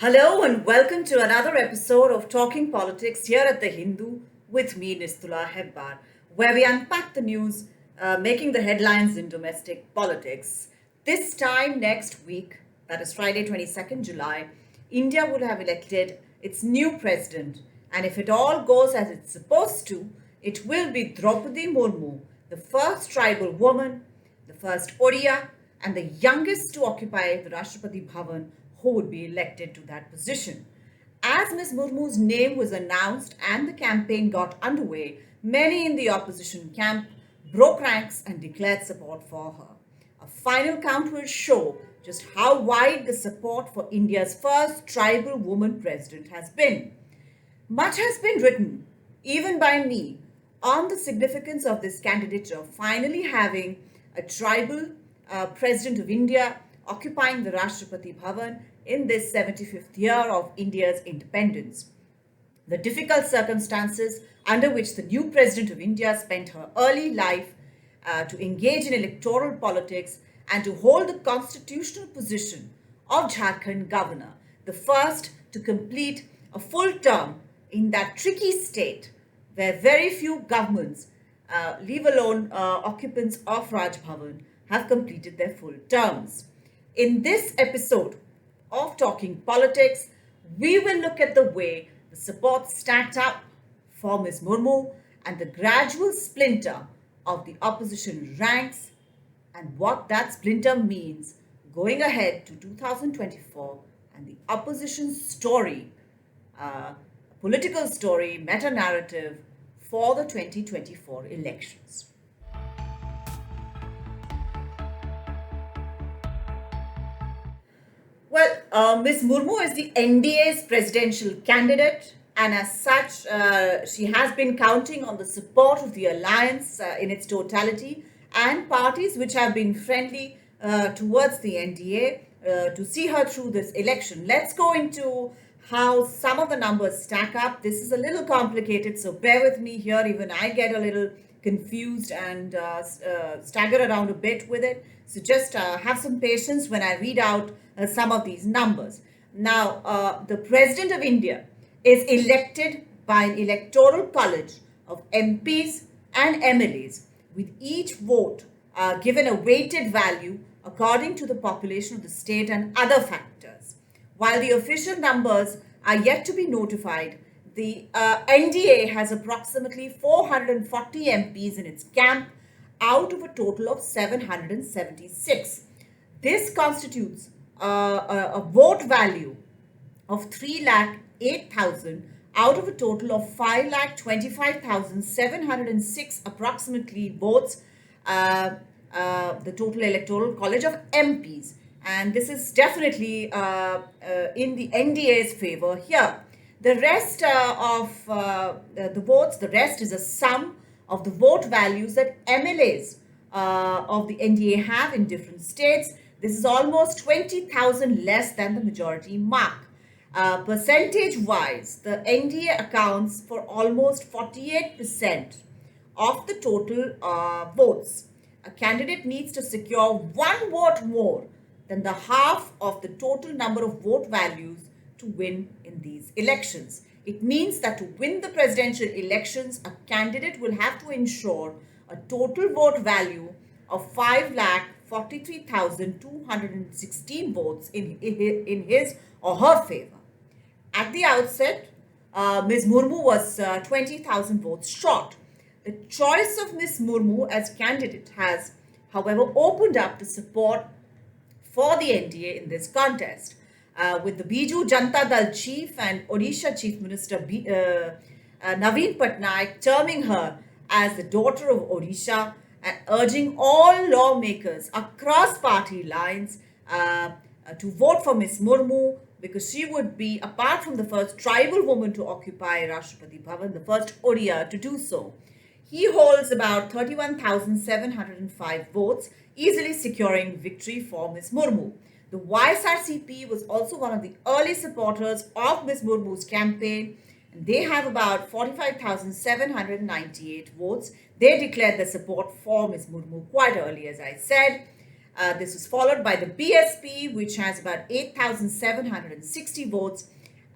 Hello and welcome to another episode of Talking Politics here at The Hindu with me, Nistula Hebbar, where we unpack the news making the headlines in domestic politics. This time next week, that is Friday, 22nd July, India will have elected its new president. And if it all goes as it's supposed to, it will be Droupadi Murmu, the first tribal woman, the first Odia, and the youngest to occupy the Rashtrapati Bhavan who would be elected to that position. As Ms. Murmu's name was announced and the campaign got underway, many in the opposition camp broke ranks and declared support for her. A final count will show just how wide the support for India's first tribal woman president has been. Much has been written, even by me, on the significance of this candidature finally having a tribal president of India occupying the Rashtrapati Bhavan in this 75th year of India's independence. The difficult circumstances under which the new president of India spent her early life to engage in electoral politics and to hold the constitutional position of Jharkhand governor, the first to complete a full term in that tricky state where very few governments, leave alone occupants of Raj Bhavan, have completed their full terms. In this episode of Talking Politics, we will look at the way the support stacked up for Ms. Murmu and the gradual splinter of the opposition ranks and what that splinter means going ahead to 2024 and the opposition's story, political story, meta-narrative for the 2024 elections. Well, Ms. Murmu is the NDA's presidential candidate, and as such, she has been counting on the support of the alliance in its totality and parties which have been friendly towards the NDA to see her through this election. Let's go into how some of the numbers stack up. This is a little complicated, so bear with me here. Even I get a little confused and stagger around a bit with it. So just have some patience when I read out some of these numbers. Now, the President of India is elected by an electoral college of MPs and MLAs, with each vote given a weighted value according to the population of the state and other factors. While the official numbers are yet to be notified, the NDA has approximately 440 MPs in its camp out of a total of 776. This constitutes a vote value of 3,08,000 out of a total of 5,25,706 approximately votes, the total electoral college of MPs. And this is definitely in the NDA's favor here. The rest of the votes, the rest is a sum of the vote values that MLAs of the NDA have in different states. This is almost 20,000 less than the majority mark. Percentage-wise, the NDA accounts for almost 48% of the total votes. A candidate needs to secure one vote more than the half of the total number of vote values to win in these elections. It means that to win the presidential elections, a candidate will have to ensure a total vote value of 5,43,216 votes in his or her favor. At the outset, Ms. Murmu was 20,000 votes short. The choice of Ms. Murmu as candidate has, however, opened up the support for the NDA in this contest, with the Biju Janata Dal chief and Odisha Chief Minister Naveen Patnaik terming her as the daughter of Odisha and urging all lawmakers across party lines to vote for Ms. Murmu because she would be, apart from the first tribal woman to occupy Rashtrapati Bhavan, the first Odia to do so. He holds about 31,705 votes, easily securing victory for Ms. Murmu. The YSRCP was also one of the early supporters of Ms. Murmu's campaign, and they have about 45,798 votes. They declared their support for Ms. Murmu quite early, as I said. This was followed by the BSP, which has about 8,760 votes.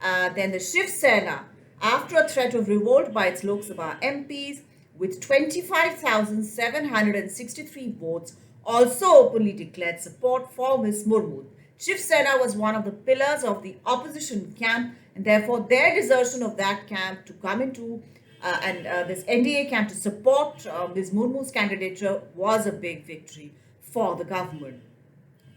Then the Shiv Sena, after a threat of revolt by its Lok Sabha MPs, with 25,763 votes, also openly declared support for Ms. Murmu. Shiv Sena was one of the pillars of the opposition camp, and therefore their desertion of that camp to come into this NDA camp to support Ms. Murmu's candidature was a big victory for the government.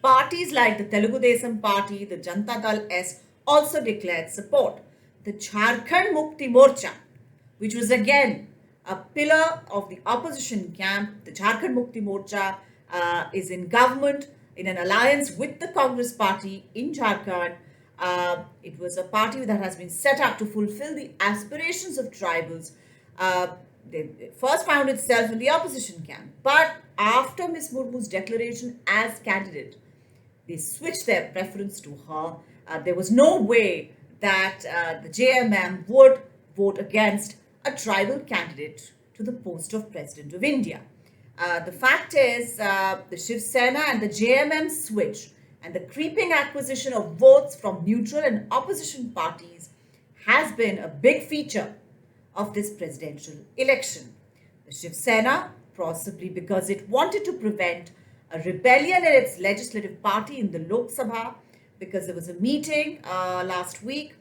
Parties like the Telugu Desam Party, the Janata Dal S also declared support. The Jharkhand Mukti Morcha, which was again a pillar of the opposition camp, the Jharkhand Mukti Morcha is in government in an alliance with the Congress party in Jharkhand. It was a party that has been set up to fulfill the aspirations of tribals. They first found itself in the opposition camp, but after Ms. Murmu's declaration as candidate, they switched their preference to her. There was no way that the JMM would vote against a tribal candidate to the post of President of India. The fact is, the Shiv Sena and the JMM switch and the creeping acquisition of votes from neutral and opposition parties has been a big feature of this presidential election. The Shiv Sena, possibly because it wanted to prevent a rebellion in its legislative party in the Lok Sabha, because there was a meeting last week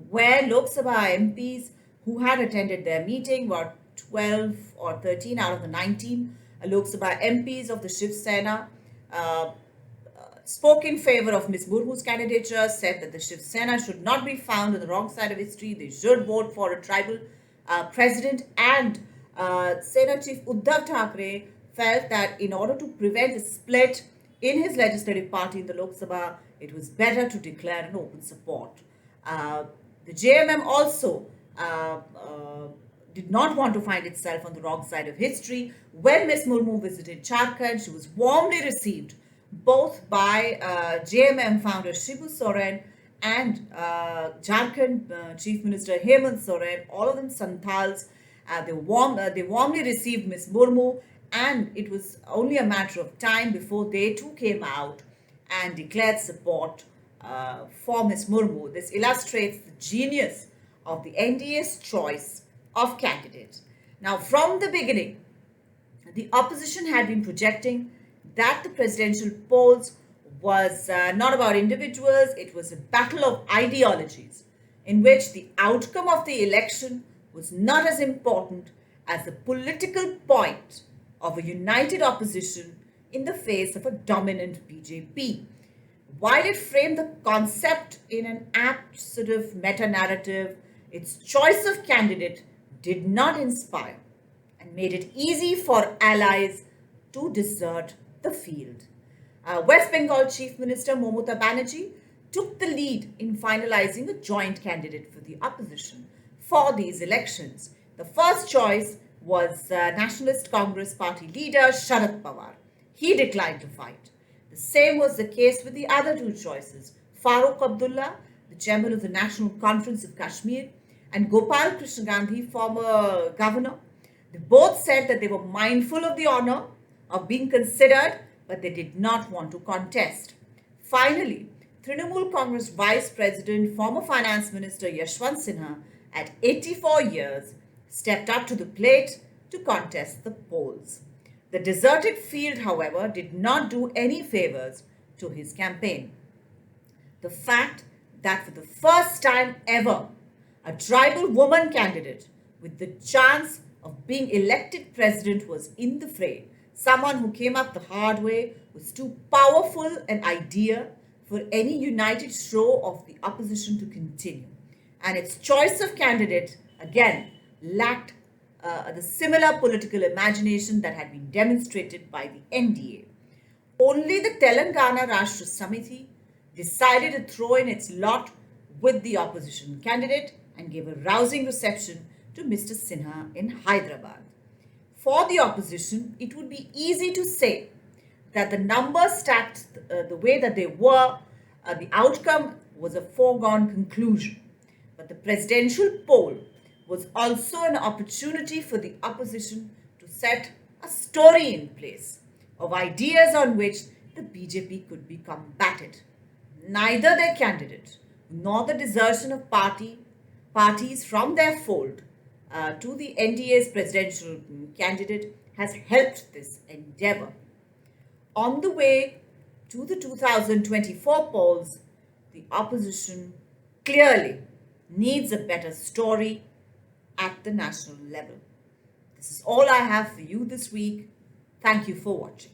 where Lok Sabha MPs who had attended their meeting were 12 or 13 out of the 19 Lok Sabha MPs of the Shiv Sena spoke in favor of Ms. Murmu's candidature, said that the Shiv Sena should not be found on the wrong side of history. They should vote for a tribal president. And Sena Chief Uddhav Thackeray felt that in order to prevent a split in his legislative party in the Lok Sabha, it was better to declare an open support. The JMM also did not want to find itself on the wrong side of history. When Ms. Murmu visited Jharkhand, she was warmly received both by JMM founder Shibu Soren and Jharkhand Chief Minister Hemant Soren, all of them Santals. They warmly received Ms. Murmu, and it was only a matter of time before they too came out and declared support for Ms. Murmu. This illustrates the genius of the NDA's choice of candidate. Now, from the beginning, the opposition had been projecting that the presidential polls was not about individuals, it was a battle of ideologies in which the outcome of the election was not as important as the political point of a united opposition in the face of a dominant BJP. While it framed the concept in an apt sort of meta-narrative, its choice of candidate did not inspire and made it easy for allies to desert the field. West Bengal Chief Minister Mamata Banerjee took the lead in finalizing a joint candidate for the opposition for these elections. The first choice was Nationalist Congress Party leader Sharad Pawar. He declined to fight. The same was the case with the other two choices, Farooq Abdullah, the chairman of the National Conference of Kashmir, and Gopal Krishna Gandhi, former governor. They both said that they were mindful of the honor of being considered, but they did not want to contest. Finally, Trinamool Congress Vice President, former Finance Minister Yashwant Sinha, at 84 years, stepped up to the plate to contest the polls. The deserted field, however, did not do any favors to his campaign. The fact that for the first time ever, a tribal woman candidate with the chance of being elected president was in the fray, someone who came up the hard way, was too powerful an idea for any united show of the opposition to continue. And its choice of candidate, again, lacked the similar political imagination that had been demonstrated by the NDA. Only the Telangana Rashtra Samiti decided to throw in its lot with the opposition candidate and gave a rousing reception to Mr. Sinha in Hyderabad. For the opposition, it would be easy to say that the numbers stacked the way that they were, the outcome was a foregone conclusion. But the presidential poll was also an opportunity for the opposition to set a story in place, of ideas on which the BJP could be combated. Neither their candidate nor the desertion of parties from their fold to the NDA's presidential candidate has helped this endeavor. On the way to the 2024 polls, the opposition clearly needs a better story at the national level. This is all I have for you this week. Thank you for watching.